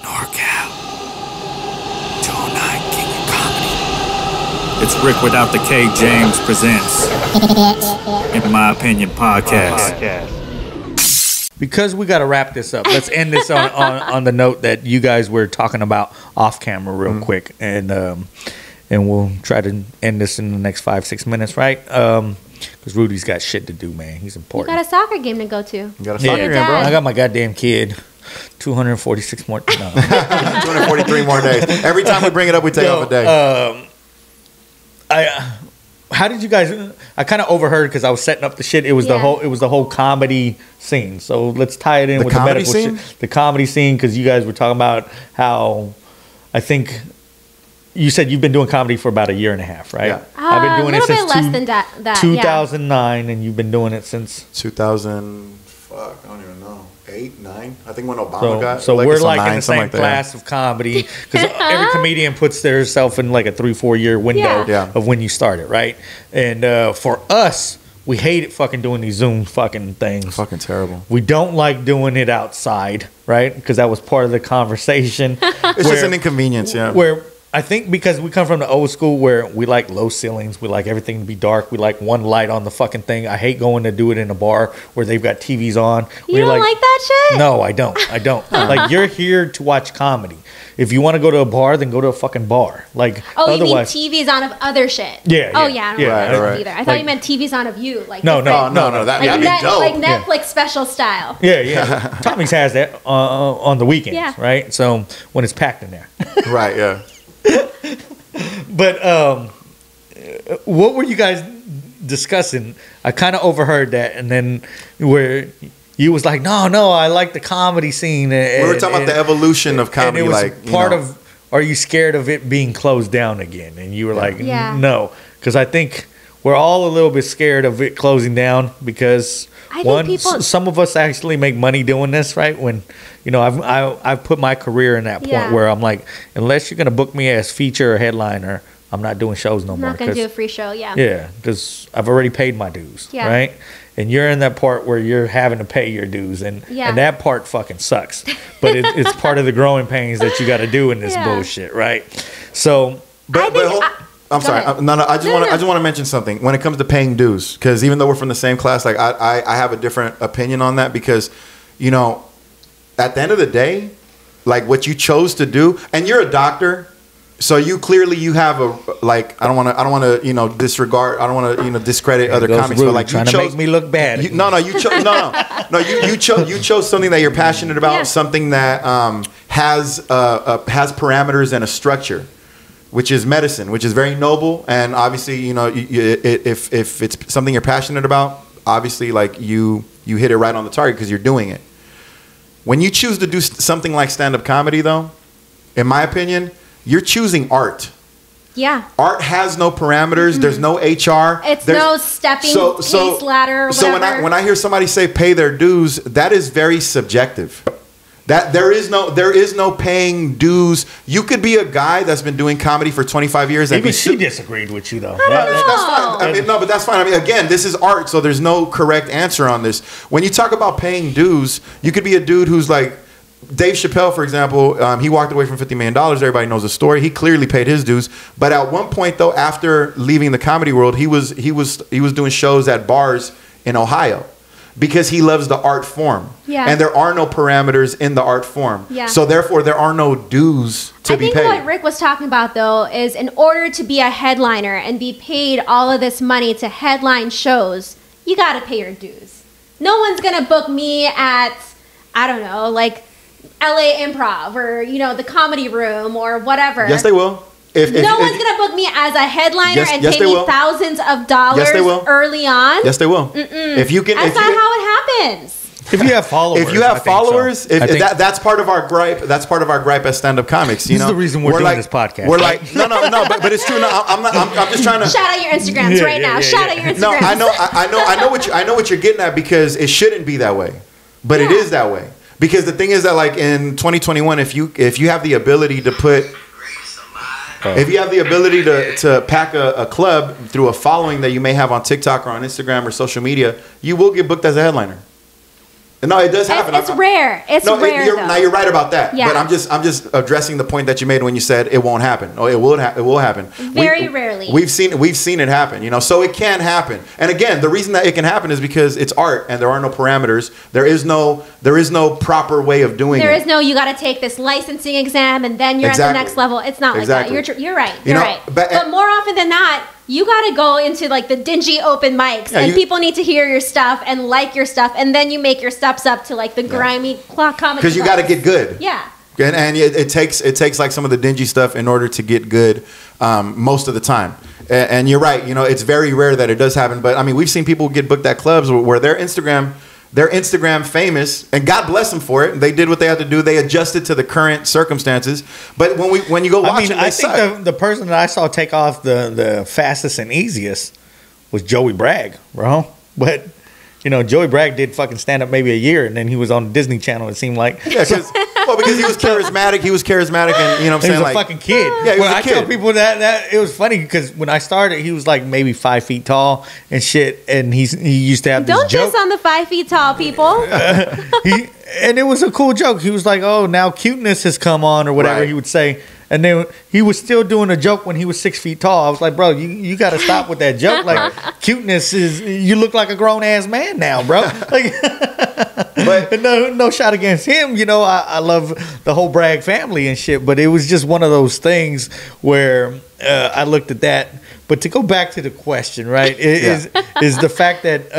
NorCal. 209 King of Comedy. It's Rick without the K. James presents In My Opinion Podcast. Because we got to wrap this up, let's end this on the note that you guys were talking about off camera real quick. And we'll try to end this in the next 5-6 minutes, right? Because Rudy's got shit to do, man. He's important. You got a soccer game to go to. You got a soccer game, bro. I got my goddamn kid. 246 more. No. 243 more days. Every time we bring it up, we take off a day. How did you guys? I kind of overheard because I was setting up the shit. It was the whole comedy scene. So let's tie it in with the medical scene? Shit. The comedy scene, because you guys were talking about how I think you said you've been doing comedy for about a year and a half, right? Yeah. I've been doing a little it since bit less than that. 2009, and you've been doing it since 2000. Fuck, I don't even know. 8, 9. I think when Obama got. So we're like 9, in the same class of comedy, because every comedian puts themselves in like a 3-4 year window of when you started, right? And for us, we hated fucking doing these Zoom fucking things. Fucking terrible. We don't like doing it outside, right? Because that was part of the conversation. It's just an inconvenience, yeah. Where I think because we come from the old school where we like low ceilings, we like everything to be dark, we like one light on the fucking thing. I hate going to do it in a bar where they've got TVs on. You don't like that shit? No, I don't. Like, you're here to watch comedy. If you want to go to a bar, then go to a fucking bar. Like, otherwise, you mean TVs on of other shit? Yeah. Oh yeah, I don't like that either. I thought like, you meant TVs on of you. Like no. That'd be dope. Like Netflix special style. Yeah. Tommy's has that on the weekends, right? So when it's packed in there. Right. Yeah. But what were you guys discussing? I kind of overheard that, and then where you was like, no, I like the comedy scene. We were talking about the evolution of comedy. And it was like part of, are you scared of it being closed down again? And you were like, no, because I think we're all a little bit scared of it closing down because some of us actually make money doing this, right? When I've put my career in that point where I'm like, unless you're gonna book me as feature or headliner, I'm not doing shows no more. I'm not gonna do a free show, Yeah, because I've already paid my dues, right? And you're in that part where you're having to pay your dues, and that part fucking sucks. But it's part of the growing pains that you got to do in this bullshit, right? So, I'm sorry. I just want to mention something when it comes to paying dues, because even though we're from the same class, like I have a different opinion on that, because at the end of the day, like what you chose to do, and you're a doctor, so you have a like. I don't want to disregard. I don't want to discredit other comics, but like trying to make me look bad. You chose something that you're passionate about, something that has parameters and a structure, which is medicine, which is very noble, and obviously if it's something you're passionate about, obviously like you hit it right on the target because you're doing it. When you choose to do something like stand-up comedy, though, in my opinion, you're choosing art. Yeah. Art has no parameters. Mm-hmm. There's no HR. It's no stepping case ladder or whatever. So when I hear somebody say pay their dues, that is very subjective. That there is no paying dues. You could be a guy that's been doing comedy for 25 years. Even she disagreed with you, though. That's fine. But that's fine. I mean, again, this is art, so there's no correct answer on this. When you talk about paying dues, you could be a dude who's like Dave Chappelle, for example. He walked away from $50 million. Everybody knows the story. He clearly paid his dues. But at one point, though, after leaving the comedy world, he was doing shows at bars in Ohio, because he loves the art form. Yeah. And there are no parameters in the art form. Yeah. So therefore, there are no dues to be paid. I think what Rick was talking about, though, is in order to be a headliner and be paid all of this money to headline shows, you got to pay your dues. No one's going to book me at, I don't know, like LA Improv or, the Comedy Room or whatever. Yes, they will. No one's going to book me as a headliner and pay me thousands of dollars early on. Yes, they will. That's not how it happens. If you have followers, that's part of our gripe. That's part of our gripe as stand-up comics. This is the reason we're doing this podcast. We're like, no, but it's true. No, I'm just trying to shout out your Instagrams right now. Shout out your Instagrams. No, I know what you're getting at, because it shouldn't be that way, but it is that way. Because the thing is that, like, in 2021, if you have the ability to put. If you have the ability to pack a club through a following that you may have on TikTok or on Instagram or social media, you will get booked as a headliner. No, it does happen. It's rare. It's rare. Now you're right about that. Yeah. But I'm just addressing the point that you made when you said it won't happen. Oh, it will happen. Very rarely. We've seen it happen. You know, so it can happen. And again, the reason that it can happen is because it's art and there are no parameters. There is no proper way of doing it. There is no, you got to take this licensing exam and then you're at the next level. It's not like that. You're right. You're right. But more often than not, you got to go into like the dingy open mics and people need to hear your stuff and like your stuff, and then you make your steps up to like the grimy comedy. Because you got to get good. Yeah. And it takes like some of the dingy stuff in order to get good most of the time. And you're right. You know, it's very rare that it does happen. But I mean, we've seen people get booked at clubs where their Instagram famous, and God bless them for it. They did what they had to do. They adjusted to the current circumstances. But when you go watch them, I think the person that I saw take off the fastest and easiest was Joey Bragg, bro. But you know, Joey Bragg did fucking stand up maybe a year, and then he was on the Disney Channel. It seemed like because he was charismatic. He was charismatic, and you know what I'm saying, he was a fucking kid. Yeah, he was a kid. I tell people that it was funny because when I started, he was like maybe 5 feet tall and shit, and he used to have this joke. Don't diss on the 5 feet tall people. And it was a cool joke. He was like, "Oh, now cuteness has come on," or whatever he would say. And then he was still doing a joke when he was 6 feet tall. I was like, bro, you got to stop with that joke. Like, cuteness is, you look like a grown ass man now, bro. Like, but no shot against him. You know, I love the whole Bragg family and shit. But it was just one of those things where I looked at that. But to go back to the question, right, is the fact that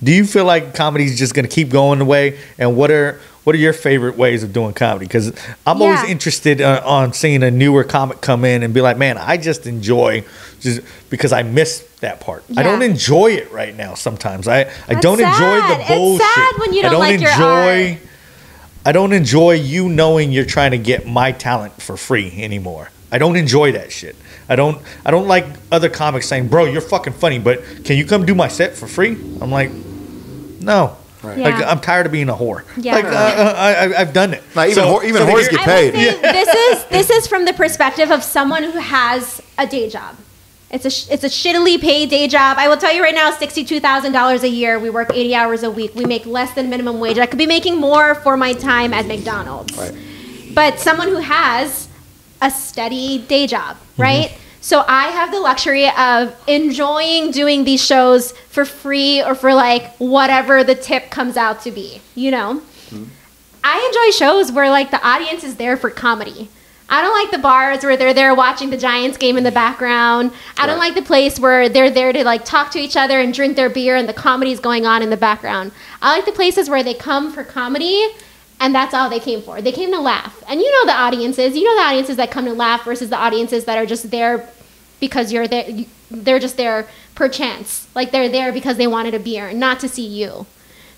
do you feel like comedy is just going to keep going the way? And what are your favorite ways of doing comedy? Because I'm always interested on seeing a newer comic come in and be like, man, I just enjoy just because I miss that part. I don't enjoy it right now sometimes. I don't enjoy the bullshit. It's sad when you don't like your art. I don't enjoy you knowing you're trying to get my talent for free anymore. I don't enjoy that shit. I don't like other comics saying, bro, you're fucking funny, but can you come do my set for free? I'm like, no. Right. Yeah. Like, I'm tired of being a whore. Yeah. Like I've done it. Like, even whores get paid. This is from the perspective of someone who has a day job. It's a shittily paid day job. I will tell you right now, $62,000 a year. We work 80 hours a week. We make less than minimum wage. I could be making more for my time at McDonald's. Right. But someone who has a steady day job, right? Mm-hmm. So I have the luxury of enjoying doing these shows for free or for like whatever the tip comes out to be, you know? Mm-hmm. I enjoy shows where like the audience is there for comedy. I don't like the bars where they're there watching the Giants game in the background. I don't like the place where they're there to like talk to each other and drink their beer and the comedy's going on in the background. I like the places where they come for comedy and that's all they came for. They came to laugh. And you know the audiences. You know the audiences that come to laugh versus the audiences that are just there because you're there. They're just there per chance. Like they're there because they wanted a beer, not to see you.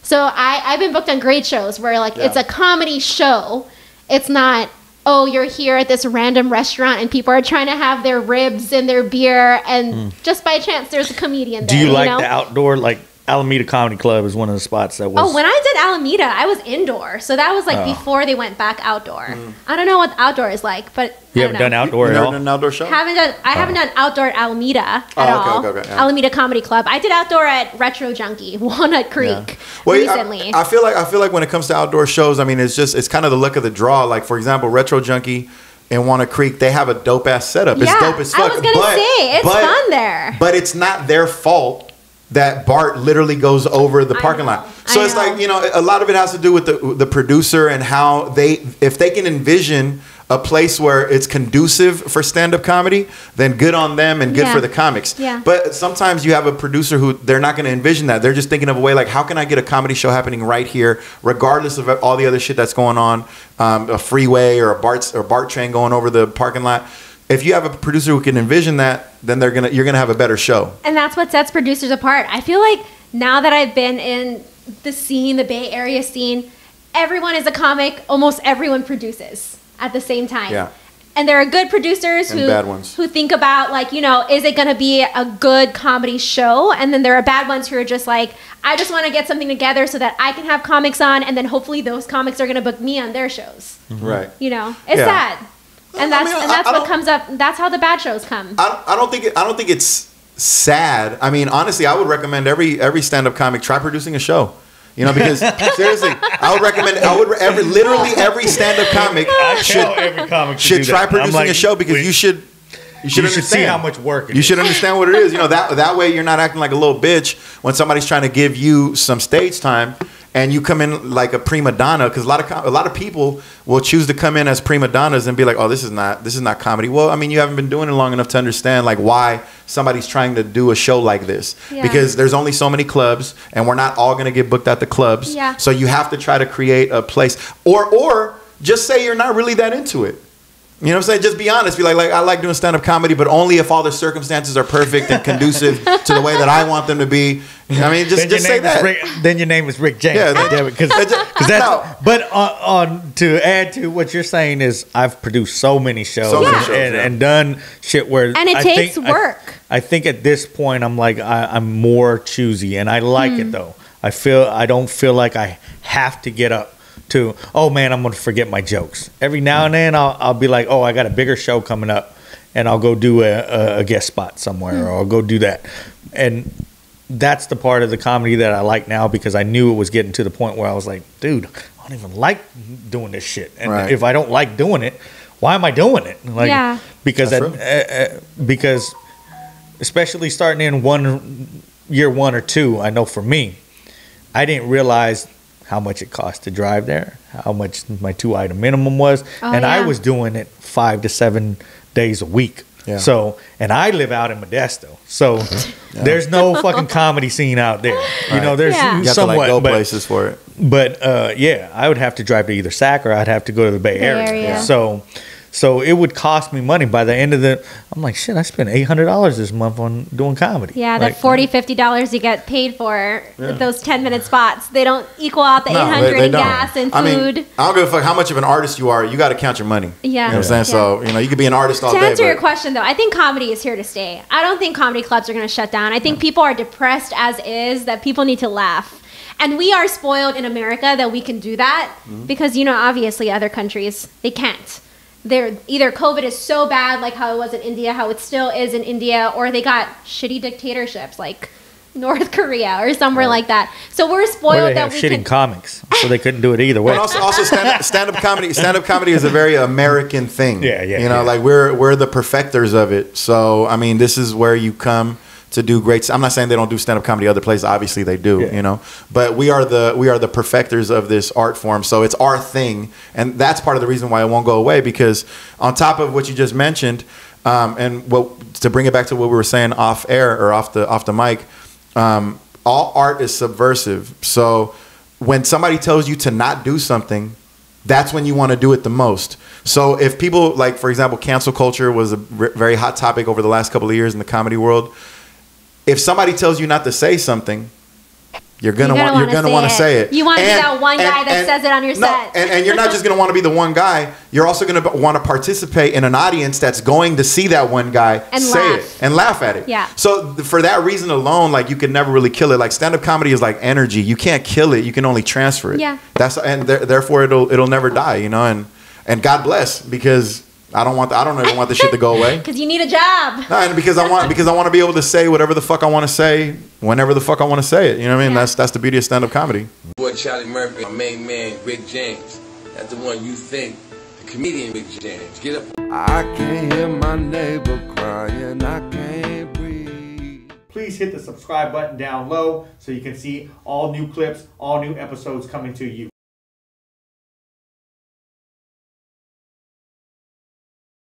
So I've been booked on great shows where like it's a comedy show. It's not, oh, you're here at this random restaurant and people are trying to have their ribs and their beer and just by chance there's a comedian there. Do you like the outdoor, like Alameda Comedy Club is one of the spots that was... Oh, when I did Alameda, I was indoor. So that was like before they went back outdoor. I don't know what outdoor is like, but you haven't done outdoor at all? You never done an outdoor show? I haven't done outdoor at Alameda at all. Okay, Alameda Comedy Club. I did outdoor at Retro Junkie, Walnut Creek, recently. I feel like when it comes to outdoor shows, I mean, it's kind of the luck of the draw. Like, for example, Retro Junkie in Walnut Creek, they have a dope-ass setup. It's dope as fuck. I was going to say, it's fun there. But it's not their fault that Bart literally goes over the parking lot. So it's like, you know, a lot of it has to do with the producer and how if they can envision a place where it's conducive for stand-up comedy, then good on them and good for the comics. Yeah. But sometimes you have a producer who they're not going to envision that. They're just thinking of a way like, how can I get a comedy show happening right here, regardless of all the other shit that's going on, a freeway or a BART train going over the parking lot. If you have a producer who can envision that, then you're gonna have a better show. And that's what sets producers apart. I feel like now that I've been in the scene, the Bay Area scene, everyone is a comic. Almost everyone produces at the same time. Yeah. And there are good producers who think about like, you know, is it gonna be a good comedy show? And then there are bad ones who are just like, I just want to get something together so that I can have comics on, and then hopefully those comics are gonna book me on their shows. Mm-hmm. Right. You know, it's sad. And that's what comes up. That's how the bad shows come. I don't think it's sad. I mean, honestly, I would recommend every stand-up comic try producing a show. You know, because seriously, I would recommend. Literally every stand-up comic should try producing a show because you should. You should see how much work it is. You should understand what it is. You know, that way you're not acting like a little bitch when somebody's trying to give you some stage time and you come in like a prima donna, because a lot of people will choose to come in as prima donnas and be like, oh, this is not comedy. Well, I mean, you haven't been doing it long enough to understand like why somebody's trying to do a show like this. Yeah. Because there's only so many clubs and we're not all going to get booked at the clubs. Yeah. So you have to try to create a place, or just say you're not really that into it. You know what I'm saying? Just be honest. Be like I like doing stand-up comedy, but only if all the circumstances are perfect and conducive to the way that I want them to be. I mean, just say that. Then your name is Rick James. Yeah, because that's. No. But on to add to what you're saying is, I've produced so many shows, and done shit where and it takes work. I think at this point I'm like I'm more choosy, and I like it though. I don't feel like I have to get up to, oh man, I'm going to forget my jokes. Every now and then I'll be like, oh, I got a bigger show coming up, and I'll go do a guest spot somewhere, or I'll go do that. And that's the part of the comedy that I like now, because I knew it was getting to the point where I was like, dude, I don't even like doing this shit. And if I don't like doing it, why am I doing it? Like, because especially starting in year one or two, I know for me, I didn't realize how much it cost to drive there, how much my 2-item minimum was. I was doing it 5 to 7 days a week. Yeah. So, and I live out in Modesto. So there's no fucking comedy scene out there. You know, there's somewhat. You have to go places for it. But I would have to drive to either SAC or I'd have to go to the Bay Area. Yeah. So it would cost me money. By the end of I'm like, shit, I spent $800 this month on doing comedy. Yeah, that $40, $50 you get paid for those 10-minute spots, they don't equal out the $800 in gas and food. I mean, I don't give a fuck how much of an artist you are. You got to count your money. Yeah. You know what I'm saying? Yeah. So, you know, you could be an artist all day. To answer your question, though, I think comedy is here to stay. I don't think comedy clubs are going to shut down. I think people are depressed as is, that people need to laugh. And we are spoiled in America that we can do that because, you know, obviously other countries, they can't. They're either COVID is so bad, like how it was in India, how it still is in India, or they got shitty dictatorships like North Korea or somewhere like that. So we're spoiled that we shitting comics, so they couldn't do it either way. But also stand-up comedy. Stand-up comedy is a very American thing. Yeah. You know, like we're the perfecters of it. So I mean, this is where you come to do great. I'm not saying they don't do stand-up comedy other places. Obviously they do, you know. But we are the perfecters of this art form. So it's our thing, and that's part of the reason why it won't go away. Because on top of what you just mentioned, and to bring it back to what we were saying off air or off the mic, all art is subversive. So when somebody tells you to not do something, that's when you want to do it the most. So if people, like, for example, cancel culture was a very hot topic over the last couple of years in the comedy world. If somebody tells you not to say something, you're gonna want to say it. You want to be that one guy that says it on your set. And you're not just gonna want to be the one guy. You're also gonna want to participate in an audience that's going to see that one guy say it and laugh at it. Yeah. So for that reason alone, like, you can never really kill it. Like, stand-up comedy is like energy. You can't kill it. You can only transfer it. Yeah. Therefore it'll never die. You know, and God bless, because I don't ever want this shit to go away. Because you need a job. No, and because I want to be able to say whatever the fuck I want to say whenever the fuck I want to say it. You know what I mean? That's the beauty of stand-up comedy. Boy, Charlie Murphy, my main man, Rick James. That's the one you think, the comedian Rick James. Get up. I can't hear my neighbor crying. I can't breathe. Please hit the subscribe button down low so you can see all new clips, all new episodes coming to you.